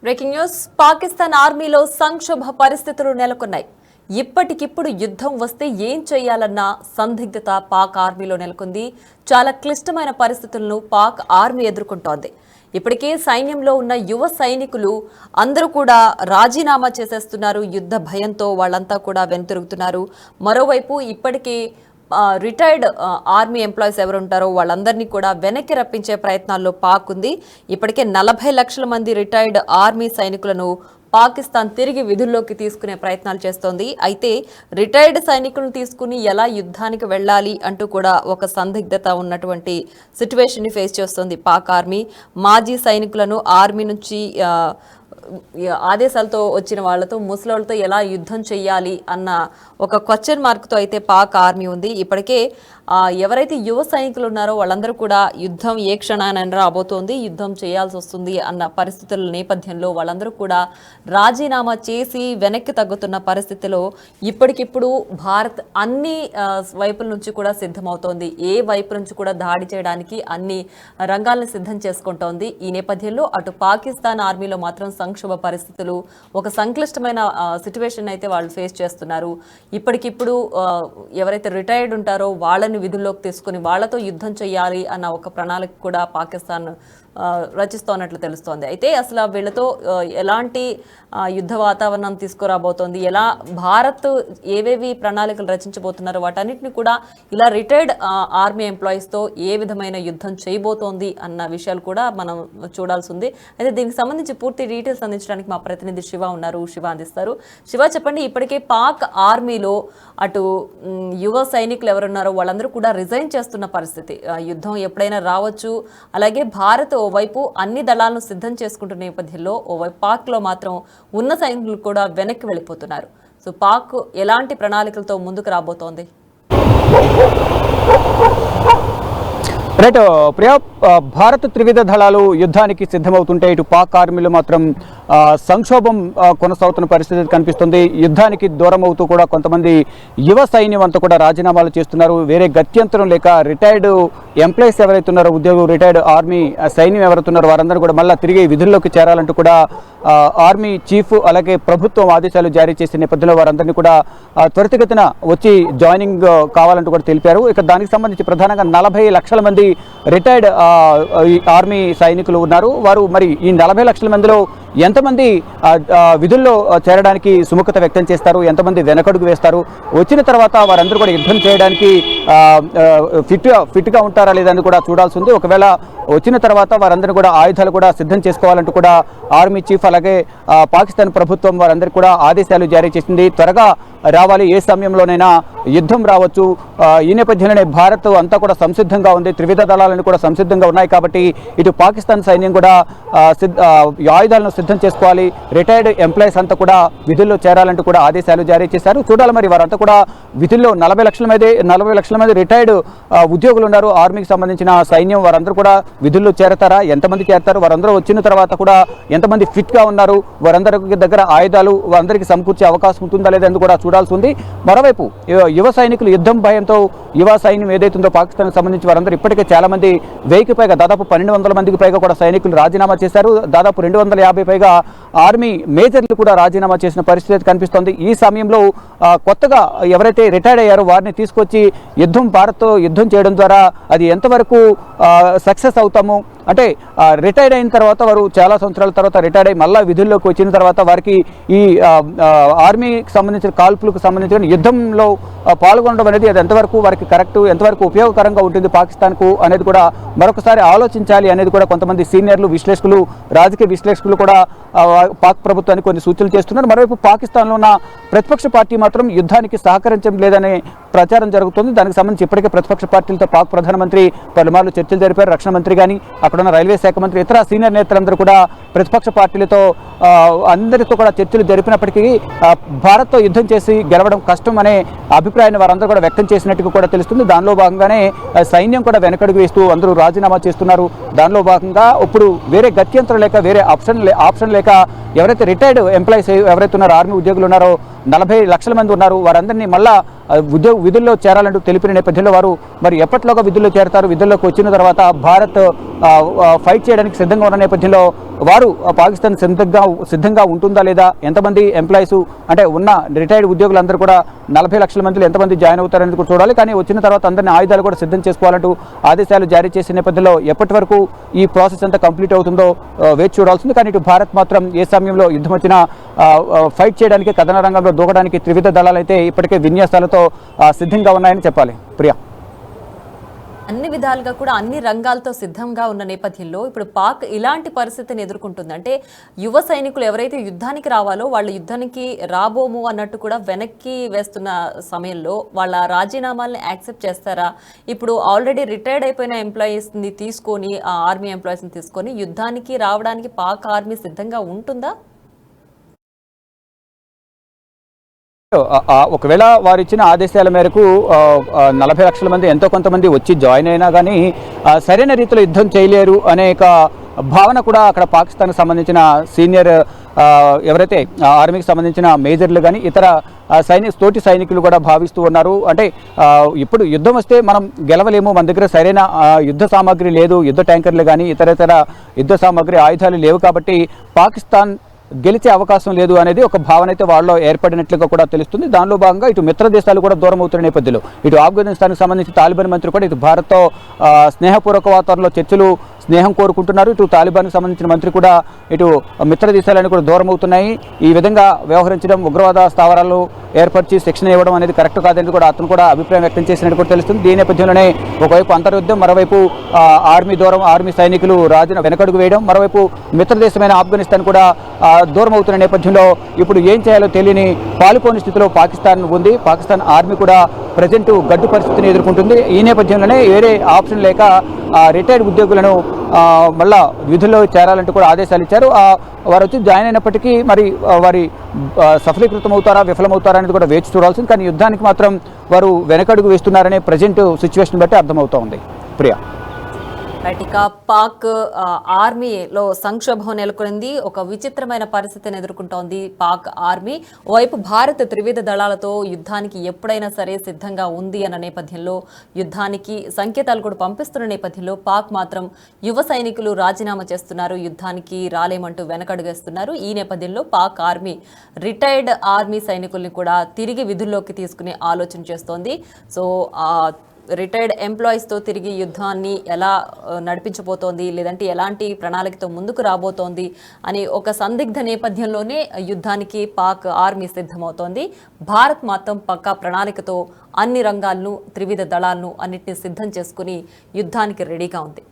Breaking news Pakistan ఆర్మీలో సంక్షోభ పరిస్థితులు నెలకొన్నాయి. ఇప్పటికిప్పుడు యుద్ధం వస్తే ఏం చేయాలన్న సందిగ్ధత పాక్ ఆర్మీలో నెలకొంది. చాలా క్లిష్టమైన పరిస్థితులను పాక్ ఆర్మీ ఎదుర్కొంటోంది. ఇప్పటికే సైన్యంలో ఉన్న యువ సైనికులు అందరూ కూడా రాజీనామా చేసేస్తున్నారు. యుద్ధ భయంతో వాళ్ళంతా కూడా వెనుతిరుగుతున్నారు. మరోవైపు ఇప్పటికే రిటైర్డ్ ఆర్మీ ఎంప్లాయీస్ ఎవరు ఉంటారో వాళ్ళందరినీ కూడా వెనక్కి రప్పించే ప్రయత్నాల్లో పాక్ ఉంది. ఇప్పటికే 40 లక్షల మంది రిటైర్డ్ ఆర్మీ సైనికులను పాకిస్తాన్ తిరిగి విధుల్లోకి తీసుకునే ప్రయత్నాలు చేస్తోంది. అయితే రిటైర్డ్ సైనికులను తీసుకుని ఎలా యుద్ధానికి వెళ్ళాలి అంటూ కూడా ఒక సందిగ్ధత ఉన్నటువంటి సిచ్యువేషన్ని ఫేస్ చేస్తోంది పాక్ ఆర్మీ. మాజీ సైనికులను ఆర్మీ నుంచి ఆదేశాలతో వచ్చిన వాళ్లతో ముసలోళ్లతో ఎలా యుద్ధం చేయాలి అన్న ఒక క్వశ్చన్ మార్క్తో అయితే పాక్ ఆర్మీ ఉంది. ఇప్పటికే ఎవరైతే యువ సైనికులు ఉన్నారో వాళ్ళందరూ కూడా యుద్ధం ఏ క్షణానైనా రాబోతోంది, యుద్ధం చేయాల్సి వస్తుంది అన్న పరిస్థితుల నేపథ్యంలో వాళ్ళందరూ కూడా రాజీనామా చేసి వెనక్కి తగ్గుతున్న పరిస్థితిలో ఇప్పటికిప్పుడు భారత్ అన్ని వైపుల నుంచి కూడా సిద్ధమవుతోంది. ఏ వైపు నుంచి కూడా దాడి చేయడానికి అన్ని రంగాలను సిద్ధం చేసుకుంటోంది. ఈ నేపథ్యంలో అటు పాకిస్తాన్ ఆర్మీలో మాత్రం సంక్షోభ పరిస్థితులు, ఒక సంక్లిష్టమైన సిచ్యువేషన్ అయితే వాళ్ళు ఫేస్ చేస్తున్నారు. ఇప్పటికిప్పుడు ఎవరైతే రిటైర్డ్ ఉంటారో వాళ్ళని విధుల్లోకి తీసుకుని వాళ్లతో యుద్ధం చేయాలి అన్న ఒక ప్రణాళిక కూడా పాకిస్తాన్ రచిస్తోన్నట్లు తెలుస్తోంది. అయితే అసలు వీళ్ళతో ఎలాంటి యుద్ధ వాతావరణం తీసుకురాబోతోంది, ఎలా భారత్ ఏవేవి ప్రణాళికలు రచించబోతున్నారో వాటన్నిటిని కూడా ఇలా రిటైర్డ్ ఆర్మీ ఎంప్లాయీస్తో ఏ విధమైన యుద్ధం చేయబోతోంది అన్న విషయాలు కూడా మనం చూడాల్సి ఉంది. అయితే దీనికి సంబంధించి పూర్తి డీటెయిల్స్ అందించడానికి మా ప్రతినిధి శివ ఉన్నారు. శివ అందిస్తారు. శివ, చెప్పండి, ఇప్పటికే పాక్ ఆర్మీలో అటు యువ సైనికులు ఎవరున్నారో వాళ్ళందరూ కూడా రిజైన్ చేస్తున్న పరిస్థితి. యుద్ధం ఎప్పుడైనా రావచ్చు. అలాగే భారత్ ఓవైపు అన్ని దళాలను సిద్ధం చేసుకుంటున్న నేపథ్యంలో ఓవైపు పాక్లో మాత్రం ఉన్న సైనికులు కూడా వెనక్కి వెళ్ళిపోతున్నారు. సో పాక్ ఎలాంటి ప్రణాళికలతో ముందుకు రాబోతోంది? రైట్ ప్రియా, భారత త్రివిధ దళాలు యుద్ధానికి సిద్ధమవుతుంటే ఇటు పాక్ ఆర్మీలో మాత్రం సంక్షోభం కొనసాగుతున్న పరిస్థితి కనిపిస్తుంది. యుద్ధానికి దూరం అవుతూ కూడా కొంతమంది యువ సైన్యం అంతా కూడా రాజీనామాలు చేస్తున్నారు. వేరే గత్యంతరం లేక రిటైర్డ్ ఎంప్లాయీస్ ఎవరైతే ఉన్నారో, ఉద్యోగులు, రిటైర్డ్ ఆర్మీ సైన్యం ఎవరైతే ఉన్నారో వారందరూ కూడా మళ్ళీ తిరిగి విధుల్లోకి చేరాలంటూ కూడా ఆర్మీ చీఫ్ అలాగే ప్రభుత్వం ఆదేశాలు జారీ చేసే నేపథ్యంలో వారందరినీ కూడా త్వరితగతిన వచ్చి జాయినింగ్ కావాలంటూ కూడా తెలిపారు. ఇక దానికి సంబంధించి ప్రధానంగా 40 లక్షల మంది రిటైర్డ్ ఆర్మీ సైనికులు ఉన్నారు. వారు మరి ఈ 40 లక్షల మందిలో ఎంతమంది విధుల్లో చేరడానికి సుముఖత వ్యక్తం చేస్తారు, ఎంతమంది వెనకడుగు వేస్తారు, వచ్చిన తర్వాత వారందరూ కూడా యుద్ధం చేయడానికి ఫిట్గా ఉంటారా లేదని కూడా చూడాల్సి ఉంది. ఒకవేళ వచ్చిన తర్వాత వారందరూ కూడా ఆయుధాలు కూడా సిద్ధం చేసుకోవాలంటూ కూడా ఆర్మీ చీఫ్ అలాగే పాకిస్తాన్ ప్రభుత్వం వారందరికీ కూడా ఆదేశాలు జారీ చేసింది. త్వరగా రావాలి, ఏ సమయంలోనైనా యుద్ధం రావచ్చు. ఈ నేపథ్యంలోనే భారత్ అంతా కూడా సంసిద్ధంగా ఉంది. త్రివిధ దళాలను కూడా సంసిద్ధంగా ఉన్నాయి. కాబట్టి ఇటు పాకిస్తాన్ సైన్యం కూడా ఆయుధాలను సిద్ధం చేసుకోవాలి. రిటైర్డ్ ఎంప్లాయీస్ అంతా కూడా విధుల్లో చేరాలంటూ కూడా ఆదేశాలు జారీ చేశారు. చూడాలి మరి వారంతా కూడా విధుల్లో 40 లక్షల మంది రిటైర్డ్ ఉద్యోగులు ఉన్నారు. ఆర్మీకి సంబంధించిన సైన్యం వారందరూ కూడా విధుల్లో చేరతారా, ఎంతమంది చేరతారు, వారందరూ వచ్చిన తర్వాత కూడా ఎంతమంది ఫిట్గా ఉన్నారు, వారందరి దగ్గర ఆయుధాలు వారందరికీ సమకూర్చే అవకాశం ఉంటుందా లేదని కూడా చూడాల్సి ఉంది. మరోవైపు యువ సైనికులు యుద్ధం భయంతో యువ సైన్యం ఏదైతుందో పాకిస్తాన్కి సంబంధించి వారందరూ ఇప్పటికే చాలా మంది 1000కి పైగా దాదాపు 1200 మందికి పైగా కూడా సైనికులు రాజీనామా చేశారు. దాదాపు 250 పైగా ఆర్మీ మేజర్లు కూడా రాజీనామా చేసిన పరిస్థితి కనిపిస్తోంది. ఈ సమయంలో కొత్తగా ఎవరైతే రిటైర్డ్ అయ్యారో వారిని తీసుకొచ్చి భారత్తో యుద్ధం చేయడం ద్వారా అది ఎంతవరకు సక్సెస్ అవుతాము అంటే రిటైర్డ్ అయిన తర్వాత వారు చాలా సంవత్సరాల తర్వాత రిటైర్డ్ అయ్యి మళ్ళీ విధుల్లోకి వచ్చిన తర్వాత వారికి ఈ ఆర్మీకి సంబంధించిన కాల్పులకు సంబంధించిన యుద్ధంలో పాల్గొనడం అనేది అది ఎంతవరకు వారికి కరెక్ట్, ఎంతవరకు ఉపయోగకరంగా ఉంటుంది పాకిస్తాన్కు అనేది కూడా మరొకసారి ఆలోచించాలి అనేది కూడా కొంతమంది సీనియర్లు, విశ్లేషకులు, రాజకీయ విశ్లేషకులు కూడా పాక్ ప్రభుత్వానికి కొన్ని సూచనలు చేస్తున్నారు. మరోవైపు పాకిస్తాన్లో ఉన్న ప్రతిపక్ష పార్టీ మాత్రం యుద్ధానికి సహకరించడం లేదనే ప్రచారం జరుగుతుంది. దానికి సంబంధించి ఇప్పటికే ప్రతిపక్ష పార్టీలతో పాక్ ప్రధానమంత్రి పలుమార్లు చర్చలు జరిపారు. రక్షణ మంత్రి కానీ అక్కడున్న రైల్వే శాఖ మంత్రి, ఇతర సీనియర్ నేతలందరూ కూడా ప్రతిపక్ష పార్టీలతో అందరితో కూడా చర్చలు జరిపినప్పటికీ భారత్తో యుద్ధం చేసి గెలవడం కష్టం అనే అభిప్రాయాన్ని వారందరూ కూడా వ్యక్తం చేసినట్టుగా కూడా తెలుస్తుంది. దానిలో భాగంగానే సైన్యం కూడా వెనకడుగు వేస్తూ అందరూ రాజీనామా చేస్తున్నారు. దానిలో భాగంగా ఇప్పుడు వేరే గత్యంతరం లేక వేరే ఆప్షన్ లేక ఎవరైతే రిటైర్డ్ ఎంప్లాయీస్ ఎవరైతే ఉన్నారో ఆర్మీ ఉద్యోగులు ఉన్నారో 40 లక్షల మంది ఉన్నారు. వారందరినీ మళ్ళా విధుల్లో చేరాలంటూ తెలిపిన నేపథ్యంలో వారు మరి ఎప్పటిలోగా విధుల్లో చేరతారు, విధుల్లోకి వచ్చిన తర్వాత భారత్ ఫైట్ చేయడానికి సిద్ధంగా ఉన్న నేపథ్యంలో వారు పాకిస్తాన్ సిద్ధంగా ఉంటుందా లేదా, ఎంతమంది ఎంప్లాయీస్ అంటే ఉన్న రిటైర్డ్ ఉద్యోగులందరూ కూడా 40 లక్షల మందిలో ఎంతమంది జాయిన్ అవుతారని కూడా చూడాలి. కానీ వచ్చిన తర్వాత అందరినీ ఆయుధాలు కూడా సిద్ధం చేసుకోవాలంటూ ఆదేశాలు జారీ చేసిన నేపథ్యంలో ఎప్పటి వరకు ఈ ప్రాసెస్ అంతా కంప్లీట్ అవుతుందో వేచి చూడాల్సింది. కానీ ఇటు భారత్ మాత్రం ఏ సమయంలో యుద్ధం వచ్చినా ఫైట్ చేయడానికి, కథన రంగంలో దూకడానికి త్రివిధ దళాలు అయితే ఇప్పటికే విన్యాసాలతో సిద్ధంగా ఉన్నాయని చెప్పాలి. ప్రియా, అన్ని విధాలుగా కూడా అన్ని రంగాలతో సిద్ధంగా ఉన్న నేపథ్యంలో ఇప్పుడు పాక్ ఇలాంటి పరిస్థితిని ఎదుర్కొంటుంది. అంటే యువ సైనికులు ఎవరైతే యుద్ధానికి రావాలో వాళ్ళు యుద్ధానికి రాబోము అన్నట్టు కూడా వెనక్కి వేస్తున్న సమయంలో వాళ్ళ రాజీనామాల్ని యాక్సెప్ట్ చేస్తారా? ఇప్పుడు ఆల్రెడీ రిటైర్డ్ అయిపోయిన ఎంప్లాయీస్ని తీసుకొని, ఆ ఆర్మీ ఎంప్లాయీస్ని తీసుకొని యుద్ధానికి రావడానికి పాక్ ఆర్మీ సిద్ధంగా ఉంటుందా? ఒకవేళ వారు ఇచ్చిన ఆదేశాల మేరకు 40 లక్షల మంది ఎంతో కొంతమంది వచ్చి జాయిన్ అయినా కానీ సరైన రీతిలో యుద్ధం చేయలేరు అనే భావన కూడా అక్కడ పాకిస్తాన్కి సంబంధించిన సీనియర్ ఎవరైతే ఆర్మీకి సంబంధించిన మేజర్లు కానీ ఇతర తోటి సైనికులు కూడా భావిస్తూ ఉన్నారు. అంటే ఇప్పుడు యుద్ధం వస్తే మనం గెలవలేము, మన దగ్గర సరైన యుద్ధ సామాగ్రి లేదు, యుద్ధ ట్యాంకర్లు కానీ ఇతర యుద్ధ సామాగ్రి ఆయుధాలు లేవు, కాబట్టి పాకిస్తాన్ గెలిచే అవకాశం లేదు అనేది ఒక భావన అయితే వాళ్ళలో ఏర్పడినట్లుగా కూడా తెలుస్తుంది. దానిలో భాగంగా ఇటు మిత్ర దేశాలు కూడా దూరం అవుతున్న నేపథ్యంలో ఇటు ఆఫ్ఘనిస్తాన్కి సంబంధించి తాలిబాన్ మంత్రి కూడా ఇటు భారత్తో స్నేహపూర్వక వాతావరణంలో చర్చలు, స్నేహం కోరుకుంటున్నారు. ఇటు తాలిబాన్కి సంబంధించిన మంత్రి కూడా ఇటు మిత్ర దేశాలను కూడా దూరం అవుతున్నాయి. ఈ విధంగా వ్యవహరించడం, ఉగ్రవాద స్థావరాలు ఏర్పరిచి శిక్షణ ఇవ్వడం అనేది కరెక్ట్ కాదని కూడా అతను కూడా అభిప్రాయం వ్యక్తం చేసినట్టు కూడా తెలుస్తుంది. దీని నేపథ్యంలోనే ఒకవైపు అంతర్యుద్ధం, మరోవైపు ఆర్మీ సైనికులు వెనకడుగు వేయడం, మరోవైపు మిత్ర దేశమైన ఆఫ్ఘనిస్తాన్ కూడా దూరం అవుతున్న నేపథ్యంలో ఇప్పుడు ఏం చేయాలో తెలియని పాలుపోని స్థితిలో పాకిస్తాన్ ఉంది. పాకిస్తాన్ ఆర్మీ కూడా ప్రజెంట్ గడ్డు పరిస్థితిని ఎదుర్కొంటుంది. ఈ నేపథ్యంలోనే వేరే ఆప్షన్ లేక రిటైర్డ్ ఉద్యోగులను మళ్ళా విధుల్లో చేరాలంటూ కూడా ఆదేశాలు ఇచ్చారు. వారు వచ్చి జాయిన్ అయినప్పటికీ మరి వారి సఫలీకృతం అవుతారా, విఫలమవుతారా అనేది కూడా వేచి చూడాల్సింది. కానీ యుద్ధానికి మాత్రం వారు వెనకడుగు వేస్తున్నారనే ప్రజెంట్ సిచ్యువేషన్ బట్టి అర్థమవుతూ ఉంది. ప్రియా, ఇక పాక్ ఆర్మీలో సంక్షోభం నెలకొంది. ఒక విచిత్రమైన పరిస్థితిని ఎదుర్కొంటోంది పాక్ ఆర్మీ. ఓవైపు భారత్ త్రివిధ దళాలతో యుద్ధానికి ఎప్పుడైనా సరే సిద్ధంగా ఉంది అన్న నేపథ్యంలో యుద్ధానికి సంకేతాలు కూడా పంపిస్తున్న నేపథ్యంలో పాక్ మాత్రం యువ సైనికులు రాజీనామా చేస్తున్నారు, యుద్ధానికి రాలేమంటూ వెనకడుగేస్తున్నారు. ఈ నేపథ్యంలో పాక్ ఆర్మీ రిటైర్డ్ ఆర్మీ సైనికుల్ని కూడా తిరిగి విధుల్లోకి తీసుకునే ఆలోచన చేస్తోంది. సో రిటైర్డ్ ఎంప్లాయీస్తో తిరిగి యుద్ధాన్ని ఎలా నడిపించబోతోంది, లేదంటే ఎలాంటి ప్రణాళికతో ముందుకు రాబోతోంది అని ఒక సందిగ్ధ నేపథ్యంలోనే యుద్ధానికి పాక్ ఆర్మీ సిద్ధమవుతోంది. భారత్ మాత్రం పక్కా ప్రణాళికతో అన్ని రంగాలను, త్రివిధ దళాలను అన్నిటిని సిద్ధం చేసుకుని యుద్ధానికి రెడీగా ఉంది.